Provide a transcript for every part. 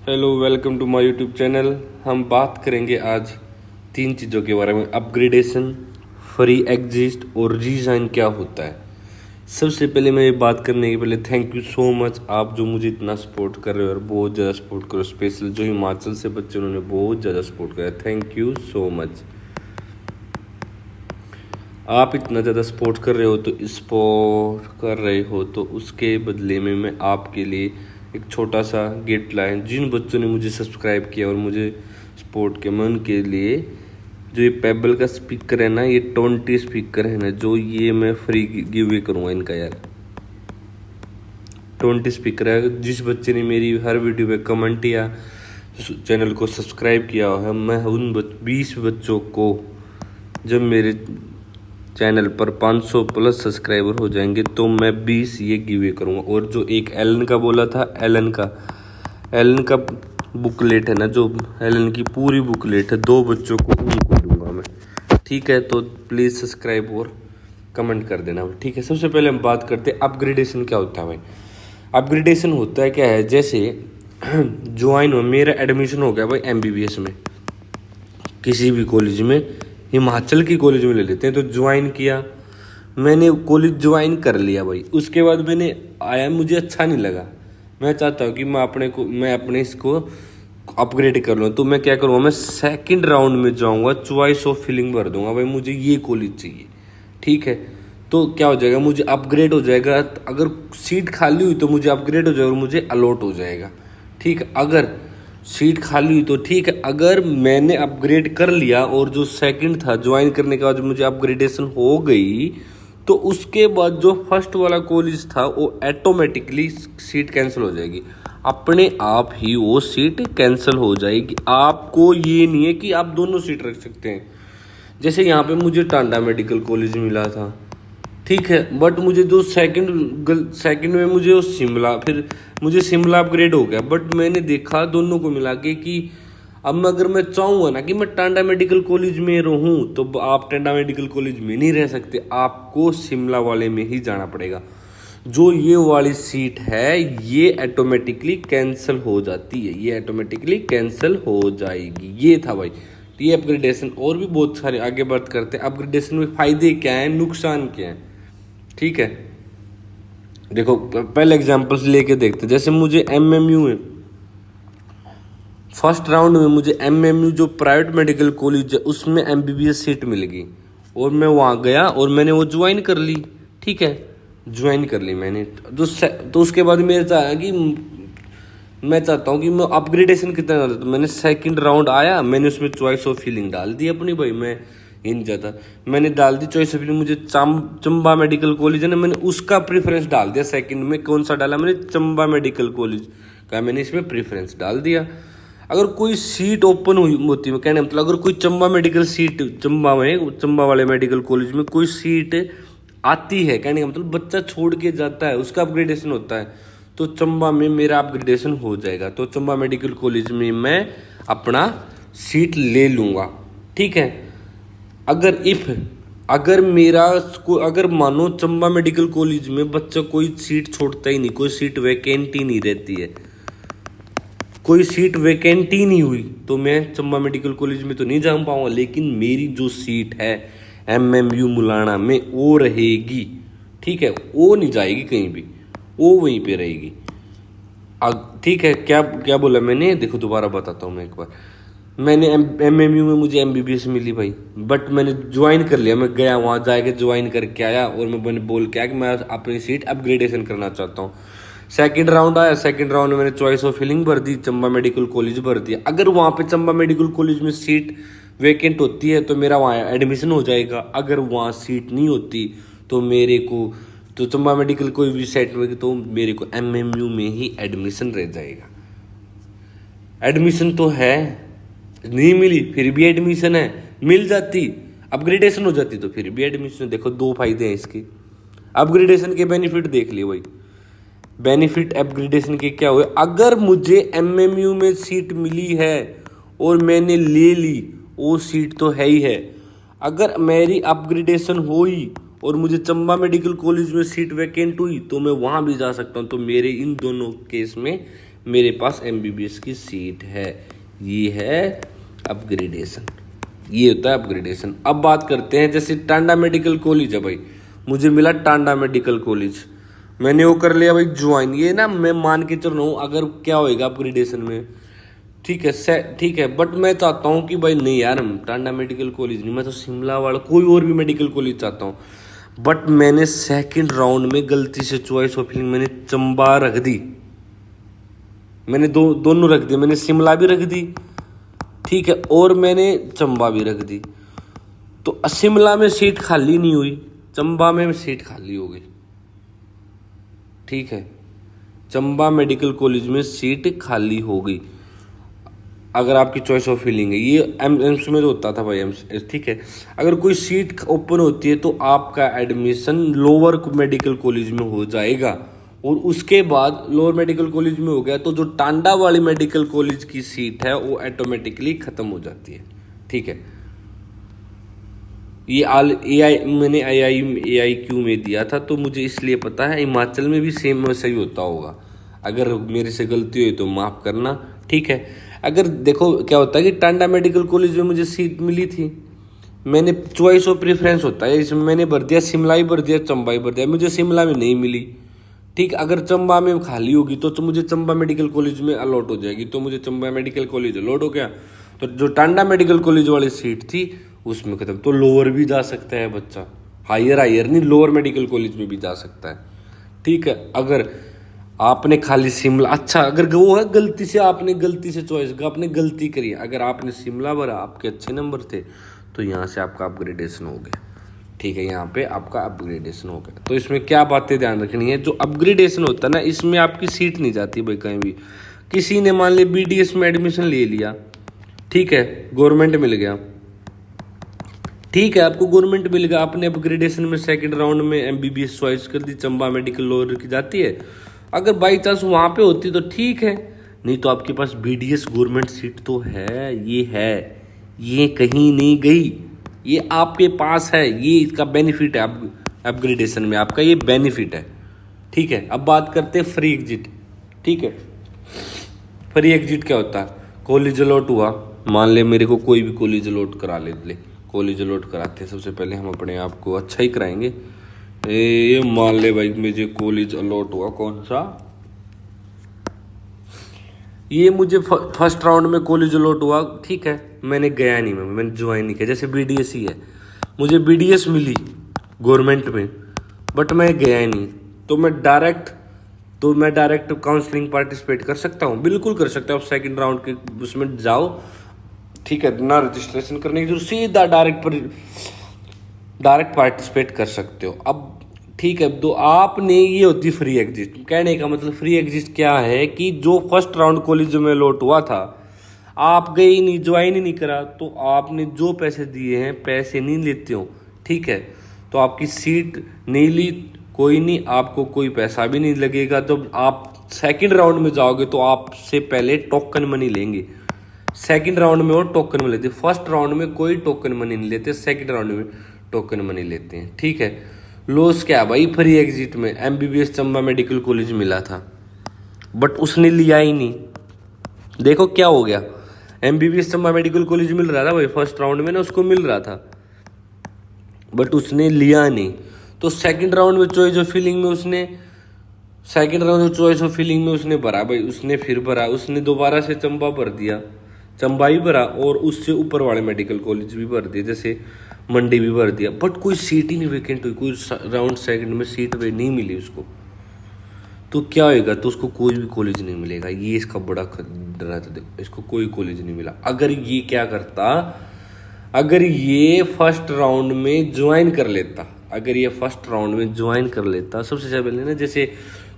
Hello, welcome to my YouTube channel. हम बात करेंगे आज 3 चीज़ों के बारे में। अपग्रेडेशन, फ्री एग्जिस्ट और रीजाइन क्या होता है। सबसे पहले मैं ये बात करने के पहले थैंक यू सो मच, आप जो मुझे इतना सपोर्ट कर रहे हो और बहुत ज़्यादा सपोर्ट करो। स्पेशल जो हिमाचल से बच्चे उन्होंने बहुत ज़्यादा सपोर्ट करा, थैंक यू सो मच। आप इतना ज़्यादा सपोर्ट कर रहे हो तो उसके बदले में मैं आपके लिए एक छोटा सा गिफ्ट लाया। जिन बच्चों ने मुझे सब्सक्राइब किया और मुझे सपोर्ट किया, मैं उनके लिए जो ये पेबल का स्पीकर है ना, ये 20 स्पीकर है ना, जो ये मैं फ्री गिव अवे करूँगा इनका यार। 20 स्पीकर है। जिस बच्चे ने मेरी हर वीडियो पे कमेंट या चैनल को सब्सक्राइब किया है, मैं उन 20 बच्चों को जब मेरे चैनल पर 500 प्लस सब्सक्राइबर हो जाएंगे तो मैं 20 ये गिवे करूँगा। और जो एक एलन का बोला था, एलन का बुकलेट है ना, जो एलन की पूरी बुकलेट है, 2 बच्चों को उनको दूंगा मैं। ठीक है, तो प्लीज़ सब्सक्राइब और कमेंट कर देना। ठीक है, सबसे पहले हम बात करते हैं अपग्रेडेशन क्या होता है भाई। अपग्रेडेशन होता है क्या है, जैसे ज्वाइन हो, मेरा एडमिशन हो गया भाई MBBS में, किसी भी कॉलेज में, हिमाचल की कॉलेज में ले लेते हैं। तो ज्वाइन किया मैंने, कॉलेज ज्वाइन कर लिया भाई। उसके बाद मैंने आया, मुझे अच्छा नहीं लगा, मैं चाहता हूँ कि मैं अपने इसको अपग्रेड कर लूँ। तो मैं क्या करूँगा, मैं सेकंड राउंड में जाऊँगा, चॉइस ऑफ फिलिंग भर दूंगा भाई, मुझे ये कॉलेज चाहिए। ठीक है, तो क्या हो जाएगा, मुझे अपग्रेड हो जाएगा। अगर सीट खाली हुई तो मुझे अपग्रेड हो जाएगा और मुझे अलॉट हो जाएगा। ठीक है, अगर सीट खाली हुई तो ठीक है। अगर मैंने अपग्रेड कर लिया और जो सेकंड था ज्वाइन करने के बाद मुझे अपग्रेडेशन हो गई, तो उसके बाद जो फर्स्ट वाला कॉलेज था वो ऑटोमेटिकली सीट कैंसिल हो जाएगी, अपने आप ही वो सीट कैंसिल हो जाएगी। आपको ये नहीं है कि आप दोनों सीट रख सकते हैं। जैसे यहाँ पे मुझे टांडा मेडिकल कॉलेज मिला था, ठीक है, बट मुझे जो सेकंड में मुझे वो शिमला, फिर मुझे शिमला अपग्रेड हो गया। बट मैंने देखा दोनों को मिला के कि अब अगर मैं चाहूँगा ना कि मैं टांडा मेडिकल कॉलेज में रहूँ, तो आप टांडा मेडिकल कॉलेज में नहीं रह सकते, आपको शिमला वाले में ही जाना पड़ेगा। जो ये वाली सीट है ये ऑटोमेटिकली कैंसिल हो जाती है, ये ऑटोमेटिकली कैंसिल हो जाएगी। ये था भाई, तो ये अपग्रेडेशन। और भी बहुत सारे आगे बात करते हैं अपग्रेडेशन में फ़ायदे क्या हैं, नुकसान क्या हैं। ठीक है, देखो पहले एग्जांपल्स लेके देखते हैं। जैसे मुझे MMU में फर्स्ट राउंड में मुझे MMU जो प्राइवेट मेडिकल कॉलेज है उसमें MBBS सीट मिल गई और मैं वहाँ गया और मैंने वो ज्वाइन कर ली। ठीक है, ज्वाइन कर ली मैंने, तो उसके बाद मेरे चाहा कि मैं चाहता हूँ कि मैं अपग्रेडेशन कितना ज़्यादा, तो मैंने सेकंड राउंड आया, मैंने उसमें चॉइस ऑफ फीलिंग डाल दी अपनी भाई। मैं इन जाता, मैंने डाल दी चॉइस ऑफ फीलिंग, मुझे चंबा मेडिकल कॉलेज है ना, मैंने उसका प्रेफरेंस डाल दिया। सेकंड में कौन सा डाला मैंने, चंबा मेडिकल कॉलेज का मैंने इसमें प्रेफरेंस डाल दिया। अगर कोई सीट ओपन हुई होती है, कहने मतलब अगर कोई चंबा मेडिकल सीट, चंबा वाले मेडिकल कॉलेज में कोई सीट आती है, कहने का मतलब बच्चा छोड़ के जाता है, उसका अपग्रेडेशन होता है, तो चंबा में मेरा अपग्रेडेशन हो जाएगा। तो चंबा मेडिकल कॉलेज में मैं अपना सीट ले लूँगा। ठीक है, अगर मानो चंबा मेडिकल कॉलेज में बच्चा कोई सीट छोड़ता ही नहीं, कोई सीट वैकेंट ही नहीं रहती है, कोई सीट वैकेंट ही नहीं हुई, तो मैं चंबा मेडिकल कॉलेज में तो नहीं जा पाऊंगा। लेकिन मेरी जो सीट है MMU मुलाना में वो रहेगी। ठीक है, वो नहीं जाएगी कहीं भी, वो वहीं पे रहेगी। ठीक है, क्या क्या बोला मैंने, देखो दोबारा बताता हूँ मैं एक बार। मैंने MMU में मुझे MBBS मिली भाई, बट मैंने ज्वाइन कर लिया, मैं गया वहाँ जाके ज्वाइन करके आया और मैंने बोल के आया कि मैं अपनी सीट अपग्रेडेशन करना चाहता हूँ। सेकंड राउंड आया, सेकंड राउंड में मैंने चॉइस ऑफ फिलिंग भर दी, चंबा मेडिकल कॉलेज भर दिया। अगर वहाँ पे चंबा मेडिकल कॉलेज में सीट वैकेंट होती है तो मेरा वहाँ एडमिशन हो जाएगा। अगर वहाँ सीट नहीं होती तो मेरे को, तो चंबा मेडिकल कोई भी सेट में, तो मेरे को MMU में ही एडमिशन रह जाएगा। एडमिशन तो है, नहीं मिली फिर भी एडमिशन है, मिल जाती अपग्रेडेशन हो जाती तो फिर भी एडमिशन। देखो 2 फायदे हैं इसके। अपग्रेडेशन के बेनिफिट देख लिए भाई, बेनिफिट अपग्रेडेशन के क्या हुए। अगर मुझे MMU में सीट मिली है और मैंने ले ली, वो सीट तो है ही है। अगर मेरी अपग्रेडेशन हुई और मुझे चंबा मेडिकल कॉलेज में सीट वैकेंट हुई तो मैं वहाँ भी जा सकता हूँ। तो मेरे इन दोनों केस में मेरे पास MBBS की सीट है। ये है अपग्रेडेशन, ये होता है अपग्रेडेशन। अब बात करते हैं जैसे टांडा मेडिकल कॉलेज है भाई, मुझे मिला टांडा मेडिकल कॉलेज, मैंने वो कर लिया भाई ज्वाइन। ये ना मैं मान के चल रहा हूँ अगर क्या होएगा अपग्रेडेशन में, ठीक है ठीक है, बट मैं चाहता हूँ कि भाई नहीं यार हम टांडा मेडिकल कॉलेज नहीं, मैं तो शिमला वाला कोई और भी मेडिकल कॉलेज चाहता हूँ। बट मैंने सेकंड राउंड में गलती से चॉइस ऑफ फिलिंग मैंने चंबा रख दी, मैंने दोनों रख दी, मैंने शिमला भी रख दी, ठीक है, और मैंने चंबा भी रख दी। तो शिमला में सीट खाली नहीं हुई, चंबा में सीट खाली हो गई, ठीक है, चंबा मेडिकल कॉलेज में सीट खाली हो गई अगर आपकी चॉइस ऑफ फिलिंग है। ये एम्स में तो होता था भाई, एम्स, ठीक है। अगर कोई सीट ओपन होती है तो आपका एडमिशन लोअर मेडिकल कॉलेज में हो जाएगा, और उसके बाद लोअर मेडिकल कॉलेज में हो गया तो जो टांडा वाली मेडिकल कॉलेज की सीट है वो ऑटोमेटिकली खत्म हो जाती है, ठीक है। ये मैंने AIQ में दिया था तो मुझे इसलिए पता है, हिमाचल में भी सेम वैसा ही होता होगा। अगर मेरे से गलती हुई तो माफ़ करना, ठीक है। अगर देखो क्या होता है कि टांडा मेडिकल कॉलेज में मुझे सीट मिली थी, मैंने चॉइस ऑफ प्रेफरेंस होता है, इसमें मैंने भर दिया शिमला ही भर दिया, चंबा ही भर दिया, मुझे शिमला में नहीं मिली, ठीक। अगर चंबा में खाली होगी तो मुझे चंबा मेडिकल कॉलेज में अलॉट हो जाएगी, तो मुझे चंबा मेडिकल कॉलेज अलॉट हो गया। तो जो टांडा मेडिकल कॉलेज वाली सीट थी उसमें खत्म। तो लोअर भी जा सकता है बच्चा, हायर नहीं, लोअर मेडिकल कॉलेज में भी जा सकता है, ठीक है। अगर आपने खाली शिमला, अच्छा अगर वो है गलती से आपने चॉइस, आपने गलती करी, अगर आपने शिमला भरा, आपके अच्छे नंबर थे, तो यहाँ से आपका अपग्रेडेशन हो गया, ठीक है, यहाँ पे आपका अपग्रेडेशन हो गया। तो इसमें क्या बातें ध्यान रखनी है, जो अपग्रेडेशन होता है ना, इसमें आपकी सीट नहीं जाती भाई कहीं भी। किसी ने मान लिया BDS में एडमिशन ले लिया, ठीक है, गवर्नमेंट मिल गया, ठीक है, आपको गवर्नमेंट मिल गया, आपने अपग्रेडेशन में सेकंड राउंड में MBBS चॉइस कर दी, चंबा मेडिकल लोअर की जाती है। अगर बाई चांस वहाँ पे होती तो ठीक है, नहीं तो आपके पास BDS गवर्नमेंट सीट तो है, ये कहीं नहीं गई, ये आपके पास है, ये इसका बेनिफिट है। अपग्रेडेशन में आपका ये बेनिफिट है, ठीक है। अब बात करते हैं फ्री एग्जिट, ठीक है। फ्री एग्जिट क्या होता है, कॉलेज अलॉट हुआ, मान ले मेरे को कोई भी कॉलेज अलॉट करा ले कॉलेज अलॉट कराते हैं, सबसे पहले हम अपने आप को अच्छा ही कराएंगे। ये मान ले भाई मुझे कॉलेज अलॉट हुआ, कौन सा, ये मुझे फर्स्ट राउंड में कॉलेज अलॉट हुआ, ठीक है, मैंने गया नहीं, मैंने ज्वाइन नहीं किया। जैसे BDS ही है, मुझे BDS मिली गवर्नमेंट में, बट मैं गया ही नहीं, तो मैं डायरेक्ट काउंसलिंग पार्टिसिपेट कर सकता हूँ, बिल्कुल कर सकता हूँ। आप सेकंड राउंड के उसमें जाओ, ठीक है, ना रजिस्ट्रेशन करने की जरूरत, सीधा डायरेक्ट पार्टिसिपेट कर सकते हो। अब ठीक है, तो आपने, ये होती फ्री एग्जिट। कहने का मतलब फ्री एग्जिट क्या है कि जो फर्स्ट राउंड कॉलेज में अलॉट हुआ था, आप गए ही नहीं, ज्वाइन ही नहीं करा, तो आपने जो पैसे दिए हैं पैसे नहीं लेते हो, ठीक है, तो आपकी सीट नहीं ली, कोई नहीं, आपको कोई पैसा भी नहीं लगेगा। जब आप सेकंड राउंड में जाओगे तो आपसे पहले टोकन मनी लेंगे, सेकंड राउंड में वो टोकन मनी लेते, फर्स्ट राउंड में कोई टोकन मनी नहीं लेते, सेकंड राउंड में टोकन मनी लेते हैं, ठीक है। लॉस क्या भाई, फ्री एग्जिट में MBBS चंबा मेडिकल कॉलेज मिला था, बट उसने लिया ही नहीं। देखो क्या हो गया, MBBS चंबा मेडिकल कॉलेज मिल रहा था भाई फर्स्ट राउंड में ना, उसको मिल रहा था, बट उसने लिया नहीं। तो सेकंड राउंड में चॉइस ऑफ फिलिंग में उसने भरा भाई, उसने फिर भरा, उसने दोबारा से चंबा भर दिया, चंबा ही भरा, और उससे ऊपर वाले मेडिकल कॉलेज भी भर दिए, जैसे मंडी भी भर दिया, बट कोई सीट ही नहीं वैकेंट हुई, कोई राउंड सेकंड में सीट वे नहीं मिली उसको। तो क्या होएगा, तो उसको कोई भी कॉलेज नहीं मिलेगा, ये इसका बड़ा डर है। तो देखो, इसको कोई कॉलेज नहीं मिला। अगर ये क्या करता, अगर ये फर्स्ट राउंड में ज्वाइन कर लेता, सबसे पहले ना, जैसे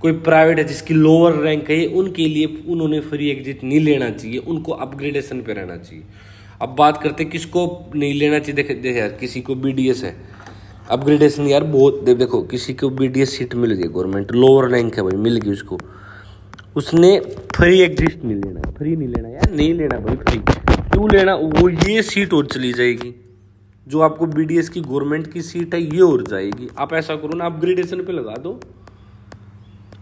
कोई प्राइवेट है जिसकी लोअर रैंक है, उनके लिए उन्होंने फ्री एग्जिट नहीं लेना चाहिए, उनको अपग्रेडेशन पे रहना चाहिए। अब बात करते किसको नहीं लेना चाहिए। देखे यार, किसी को BDS है, अपग्रेडेशन यार बहुत, देखो किसी को BDS सीट मिल गई गवर्नमेंट, लोअर रैंक है भाई, मिल गई उसको, उसने फ्री एग्जिट नहीं लेना, फ्री नहीं लेना यार, नहीं लेना भाई फ्री, क्यों लेना, वो ये सीट और चली जाएगी, जो आपको BDS की गवर्नमेंट की सीट है ये और जाएगी। आप ऐसा करो ना, अपग्रेडेशन पे लगा दो,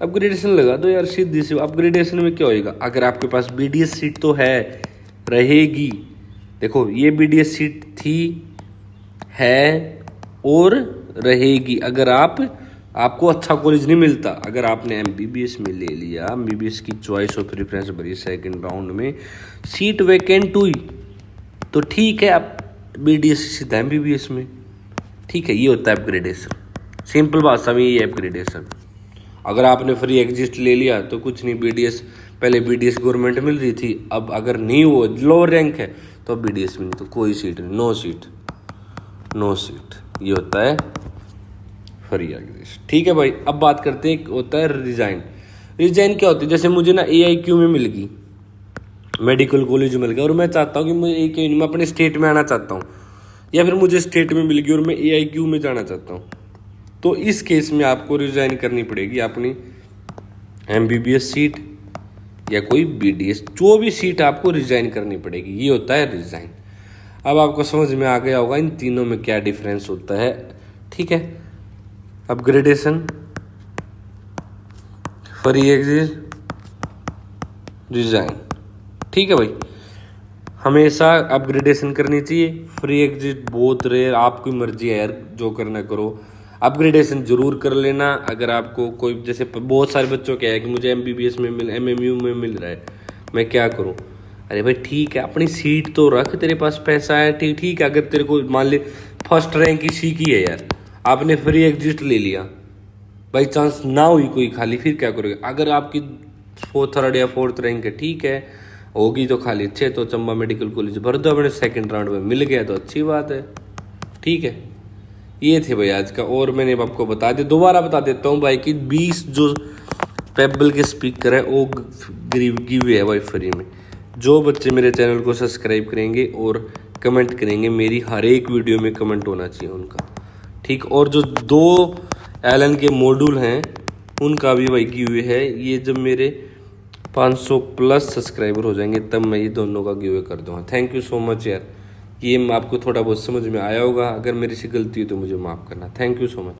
अपग्रेडेशन लगा दो यार, सीधी सी। अपग्रेडेशन में क्या होएगा, अगर आपके पास BDS सीट तो है, रहेगी। देखो ये BDS सीट थी, है और रहेगी। अगर आपको अच्छा कॉलेज नहीं मिलता, अगर आपने MBBS में ले लिया, MBBS की चॉइस और प्रेफरेंस भरी सेकंड राउंड में, सीट वैकेंट हुई तो ठीक है, आप BDS सीधा MBBS में, ठीक है। ये होता है अपग्रेडेशन, सिंपल भाषा में ये अपग्रेडेशन। अगर आपने फ्री एग्जिस्ट ले लिया तो कुछ नहीं, BDS पहले BDS गवर्नमेंट मिल रही थी, अब अगर नहीं वो लोअर रैंक है तो BDS में नहीं, तो कोई सीट नहीं, नो सीट। ये होता है फ्री एग्जिस्ट, ठीक है भाई। अब बात करते हैं, एक होता है रिजाइन क्या होती है, जैसे मुझे ना AIQ में मिल गई, मेडिकल कॉलेज मिल गया और मैं चाहता हूँ कि मुझे AIQ में अपने स्टेट में आना चाहता हूँ, या फिर मुझे स्टेट में मिल गई और मैं AIQ में जाना चाहता हूँ, तो इस केस में आपको रिजाइन करनी पड़ेगी अपनी MBBS सीट या कोई BDS, जो भी सीट आपको रिजाइन करनी पड़ेगी। ये होता है रिजाइन। अब आपको समझ में आ गया होगा इन तीनों में क्या डिफरेंस होता है, ठीक है। अपग्रेडेशन, फ्री एग्जिट, रिजाइन, ठीक है भाई। हमेशा अपग्रेडेशन करनी चाहिए, फ्री एग्जिट बहुत रेयर, आपकी मर्जी है यार, जो करना करो। अपग्रेडेशन जरूर कर लेना। अगर आपको कोई, जैसे बहुत सारे बच्चों क्या है कि मुझे MBBS में MMU में मिल रहा है, मैं क्या करूं। अरे भाई ठीक है, अपनी सीट तो रख, तेरे पास पैसा है, ठीक है। अगर तेरे को मान ले फर्स्ट रैंक इसी की है यार, आपने फ्री एग्जिट ले लिया, बाई चांस ना हुई कोई खाली, फिर क्या करोगे। अगर आपकी थर्ड या फोर्थ रैंक है, ठीक है, होगी तो खाली अच्छे, तो चंबा मेडिकल कॉलेज भर दो अपने, सेकंड राउंड में मिल गया तो अच्छी बात है, ठीक है। ये थे भाई आज का, और मैंने आपको बता दिया, दोबारा बता देता हूँ भाई कि 20 जो पेबल के स्पीकर है वो गिव है भाई फ्री में। जो बच्चे मेरे चैनल को सब्सक्राइब करेंगे और कमेंट करेंगे, मेरी हर एक वीडियो में कमेंट होना चाहिए उनका, ठीक। और जो 2 एलन के मॉड्यूल हैं उनका भी भाई गिव है। ये जब मेरे 500 प्लस सब्सक्राइबर हो जाएंगे तब मैं ये दोनों का गिव कर दूँगा। थैंक यू सो मच यार, ये आपको थोड़ा बहुत समझ में आया होगा। अगर मेरी से गलती हो तो मुझे माफ़ करना। Thank you so much.